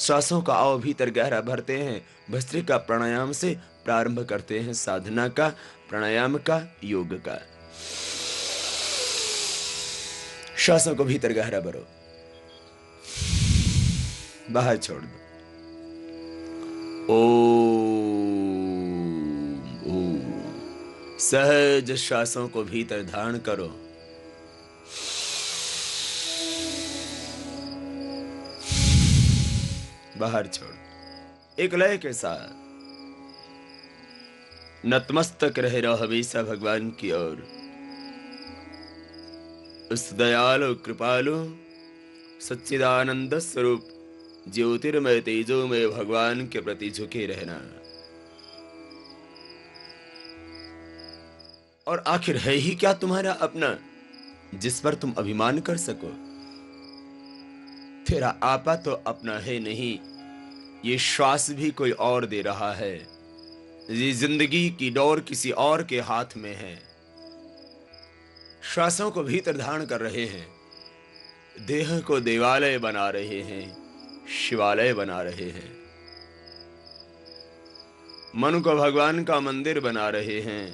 श्वासों का आओ भीतर गहरा भरते हैं, भस्त्रिका प्राणायाम से प्रारंभ करते हैं, साधना का, प्राणायाम का, योग का। श्वासों को भीतर गहरा भरो, बाहर छोड़ दो। ओम। सहज श्वासों को भीतर धारण करो, बाहर छोड़। एक लय के साथ नतमस्तक रहो हमेशा भगवान की ओर। उस दयालु कृपालु सच्चिदानंद स्वरूप ज्योतिर्मय तेजोमय भगवान के प्रति झुके रहना। और आखिर है ही क्या तुम्हारा अपना जिस पर तुम अभिमान कर सको? तेरा आपा तो अपना है नहीं, ये श्वास भी कोई और दे रहा है। ये जिंदगी की डोर किसी और के हाथ में है। श्वासों को भीतर धारण कर रहे हैं, देह को देवालय बना रहे हैं, शिवालय बना रहे हैं, मन को भगवान का मंदिर बना रहे हैं।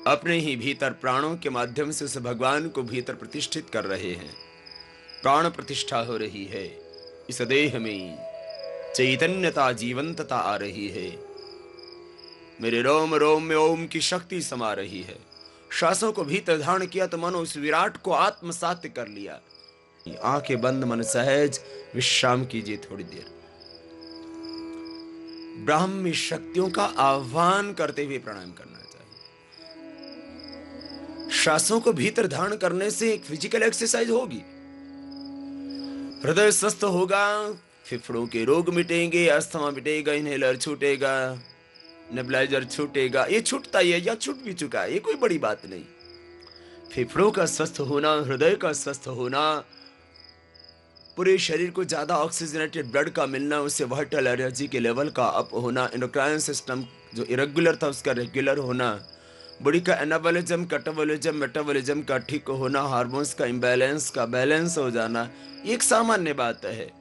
अपने ही भीतर प्राणों के माध्यम से उस भगवान को भीतर प्रतिष्ठित कर रहे हैं। प्राण प्रतिष्ठा हो रही है, इस देह में चैतन्यता जीवंतता आ रही है। मेरे रोम रोम में ओम की शक्ति समा रही है। श्वासों को भीतर धारण किया तो मानो उस विराट को आत्मसात कर लिया। आंखें बंद, मन सहज विश्राम कीजिए थोड़ी देर। ब्राह्मी शक्तियों का आह्वान करते हुए प्राणायाम करना चाहिए। श्वासों को भीतर धारण करने से एक फिजिकल एक्सरसाइज होगी, हृदय स्वस्थ होगा, फेफड़ों के रोग मिटेंगे, अस्थमा मिटेगा, इनहेलर छूटेगा, नेबुलाइजर छूटेगा। ये छूटता ही है या छूट भी चुका है, ये कोई बड़ी बात नहीं। फेफड़ों का स्वस्थ होना, हृदय का स्वस्थ होना, पूरे शरीर को ज्यादा ऑक्सीजनेटेड ब्लड का मिलना, उससे वाइटल एनर्जी के लेवल का अप होना, एंडोक्राइन सिस्टम जो इरेगुलर था उसका रेगुलर होना, बॉडी का एनाबॉलिज्म, कैटाबॉलिज्म, मेटाबॉलिज्म का ठीक होना, हार्मोन्स का इम्बैलेंस का बैलेंस हो जाना, ये एक सामान्य बात है।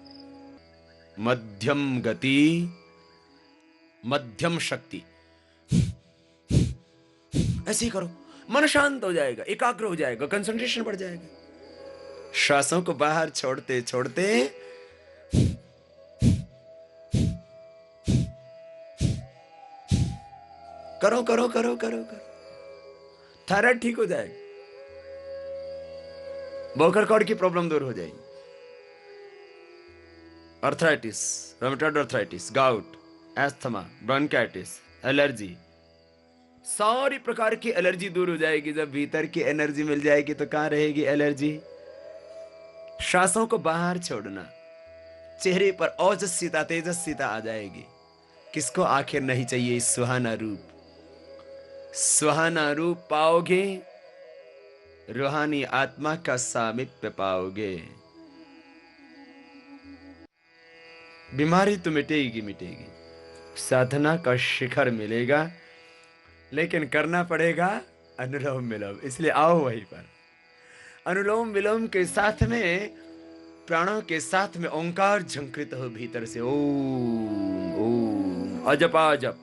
मध्यम गति, मध्यम शक्ति, ऐसे ही करो, मन शांत हो जाएगा, एकाग्र हो जाएगा, कंसंट्रेशन बढ़ जाएगा। श्वासों को बाहर छोड़ते छोड़ते करो करो करो करो करो, थायराइड ठीक हो जाएगा, वोकल कॉर्ड की प्रॉब्लम दूर हो जाएगी, arthritis, rheumatoid arthritis, gout, asthma, bronchitis, allergy, सारी प्रकार की एलर्जी दूर हो जाएगी। जब भीतर की एनर्जी मिल जाएगी तो कहां रहेगी एलर्जी? श्वासों को बाहर छोड़ना, चेहरे पर ओजस्विता, तेजस्विता आ जाएगी। किसको आखिर नहीं चाहिए सुहाना रूप? सुहाना रूप पाओगे, रूहानी आत्मा का सामीप्य पाओगे। बीमारी तो मिटेगी मिटेगी, साधना का शिखर मिलेगा, लेकिन करना पड़ेगा अनुलोम विलोम। इसलिए आओ वहीं पर। अनुलोम विलोम के साथ में, प्राणों के साथ में ओंकार झंकृत हो भीतर से। ओम ओम, अजप अजप।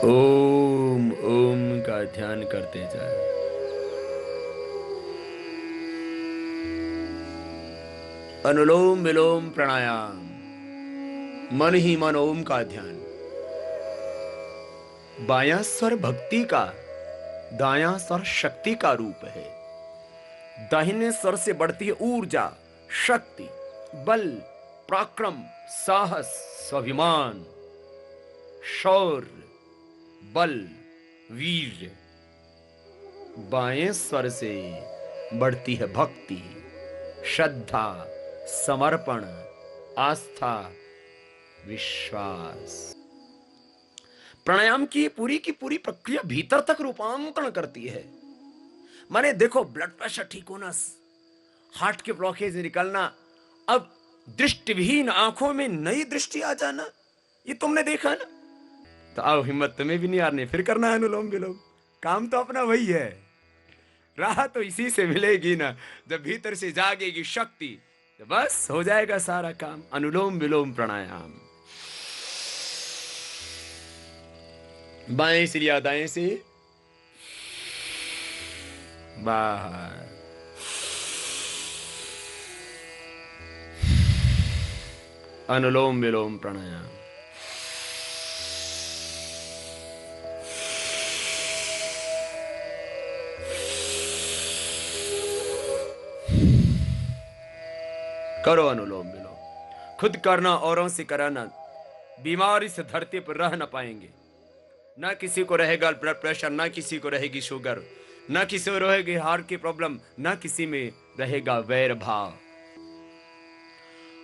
ओम ओम का ध्यान करते जाए। अनुलोम विलोम प्राणायाम, मन ही मन ओम का ध्यान। बायां स्वर भक्ति का, दायां स्वर शक्ति का रूप है। दाहिने स्वर से बढ़ती है ऊर्जा, शक्ति, बल, पराक्रम, साहस, स्वाभिमान, शौर्य, बल, वीर्य। बाएं स्वर से बढ़ती है भक्ति, श्रद्धा, समर्पण, आस्था, विश्वास। प्राणायाम की पूरी प्रक्रिया भीतर तक रूपांतरण करती है। माने देखो, ब्लड प्रेशर ठीक होना, हार्ट के ब्लॉकेज निकलना, अब दृष्टिविहीन आंखों में नई दृष्टि आ जाना, ये तुमने देखा ना। तो आओ, हिम्मत तुम्हें भी नहीं हारनी, फिर करना है अनुलोम विलोम। काम तो अपना वही है, राह तो इसी से मिलेगी ना। जब भीतर से जागेगी शक्ति, तो बस हो जाएगा सारा काम। अनुलोम विलोम प्राणायाम। बाएं से या दाएं से बाहर, अनुलोम विलोम प्राणायाम। करो अनुलोम विलोम, खुद करना, औरों से कराना। बीमारी से धरती पर रह ना पाएंगे। ना किसी को रहेगा ब्लड प्रेशर, ना किसी को रहेगी शुगर, ना किसी को रहेगी हार्ट की प्रॉब्लम, ना किसी में रहेगा वैर भाव।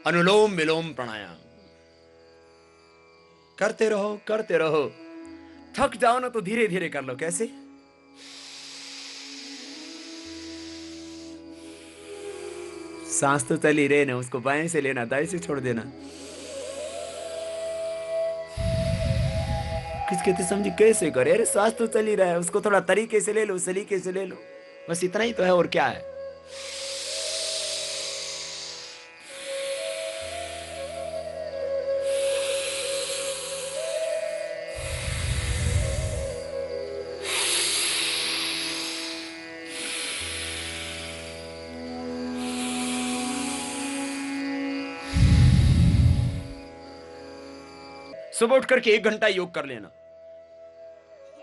अनुलोम विलोम प्राणायाम करते रहो, करते रहो। थक जाओ ना तो धीरे धीरे कर लो। कैसे? सांस तो चली रहे ना, उसको बाएं से लेना, दाएं से छोड़ देना। किस कहते समझी कैसे करे? अरे सांस तो चल ही रहा है, उसको थोड़ा तरीके से ले लो, सलीके से ले लो, बस इतना ही तो है, और क्या है। सुबह उठ करके 1 घंटा योग कर लेना।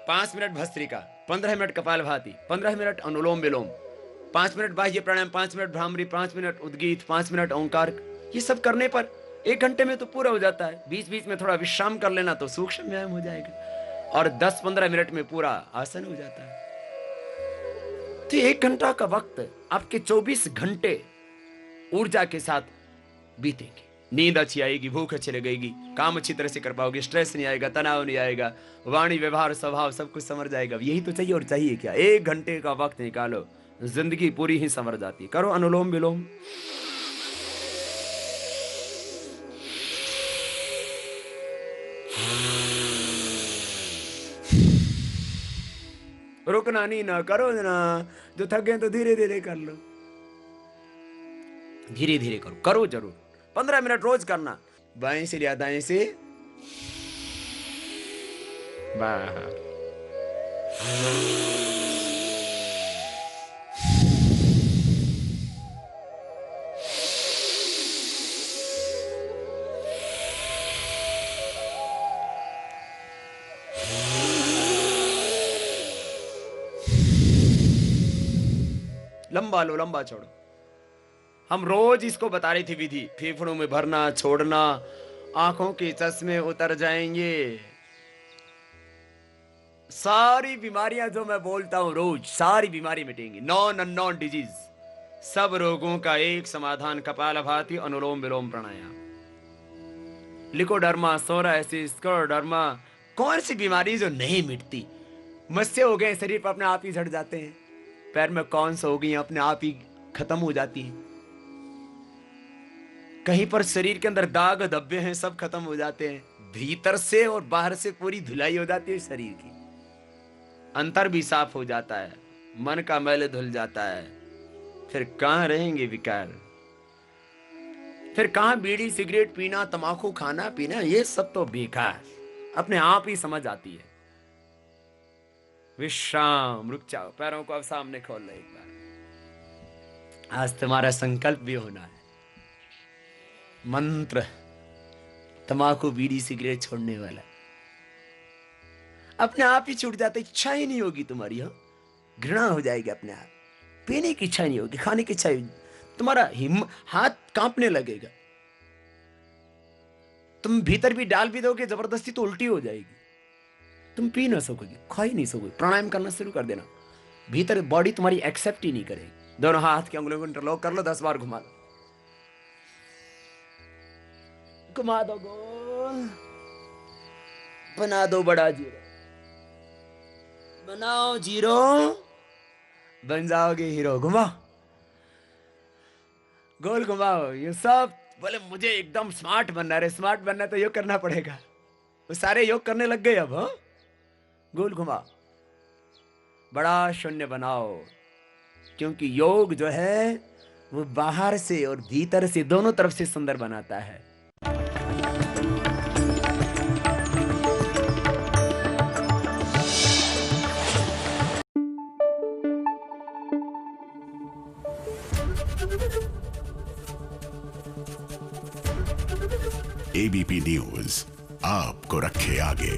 5 minute bhastrika, 15 minute kapalbhati, 15 minute anulom vilom, 5 minute bahya pranayama, 5 minute bhramari, 5 minute उद्गीत, 5 मिनट ओंकार। ये सब करने पर 1 घंटे में तो पूरा हो जाता है। बीच बीच में थोड़ा विश्राम कर लेना तो सूक्ष्म व्यायाम हो जाएगा, और 10-15 मिनट में पूरा आसन हो जाता है। तो 1 घंटा का वक्त आपके 24 घंटे ऊर्जा के साथ बीतेंगे। नींद अच्छी आएगी, भूख अच्छी लगेगी, काम अच्छी तरह से कर पाओगे, स्ट्रेस नहीं आएगा, तनाव नहीं आएगा, वाणी, व्यवहार, स्वभाव सब कुछ समझ जाएगा। यही तो चाहिए, और चाहिए क्या? 1 घंटे का वक्त निकालो, जिंदगी पूरी ही संवर जाती। करो अनुलोम विलोम। रुकना नहीं ना, करो ना। जो थक गए तो धीरे धीरे कर लो, धीरे धीरे करो, करो जरूर। 15 मिनट रोज करना। बाएं से या दाएं से बाहर, लंबा लो, लंबा छोड़ो। हम रोज इसको बता रही थी विधि। फेफड़ों में भरना, छोड़ना, आंखों के चश्मे उतर जाएंगे। सारी बीमारियां जो मैं बोलता हूं रोज, सारी बीमारी मिटेंगी। नॉन अननोन डिजीज, सब रोगों का एक समाधान, कपालभाति, अनुलोम विलोम प्राणायाम। लिकोडर्मा, सोरायसिस, स्क्लेरोडर्मा, कौन सी बीमारी जो नहीं मिटती? मस्से हो गए शरीर पर, अपने आप ही झड़ जाते हैं। पैर में कौन सा हो गई, अपने आप ही खत्म हो जाती है। कहीं पर शरीर के अंदर दाग धब्बे हैं, सब खत्म हो जाते हैं। भीतर से और बाहर से पूरी धुलाई हो जाती है शरीर की। अंतर भी साफ हो जाता है, मन का मैल धुल जाता है। फिर कहां रहेंगे विकार? फिर कहां बीड़ी सिगरेट पीना, तंबाकू खाना पीना? ये सब तो बेकार, अपने आप ही समझ आती है। विश्राम, रुक जाओ, पैरों को अब सामने खोल लो एक बार। आज तुम्हारा संकल्प भी होना है। मंत्र तम्बाकू बीड़ी सिगरेट छोड़ने वाला अपने आप ही छूट जाता, इच्छा ही नहीं होगी तुम्हारी, हो घृणा हो जाएगी अपने आप, पीने की इच्छा नहीं होगी, खाने की इच्छा, तुम्हारा हाथ कांपने लगेगा, तुम भीतर भी डाल भी दोगे जबरदस्ती तो उल्टी हो जाएगी, तुम पी ना सकोगे, खा ही नहीं सकोगे। प्राणायाम करना शुरू कर देना, भीतर बॉडी तुम्हारी एक्सेप्ट ही नहीं करेगी। दोनों हाथ की अंगुलियों को इंटरलॉक कर लो, 10 बार घुमा दो, घुमा दो गोल, बना दो बड़ा जीरो, बनाओ जीरो, बन जाओगे हीरो। घुमाओ, गोल घुमाओ। ये सब बोले मुझे एकदम स्मार्ट बनना है, स्मार्ट बनना तो योग करना पड़ेगा। वो सारे योग करने लग गए अब। हाँ, गोल घुमाओ, बड़ा शून्य बनाओ, क्योंकि योग जो है वो बाहर से और भीतर से दोनों तरफ से सुंदर बनाता है। एबीपी न्यूज आपको रखे आगे।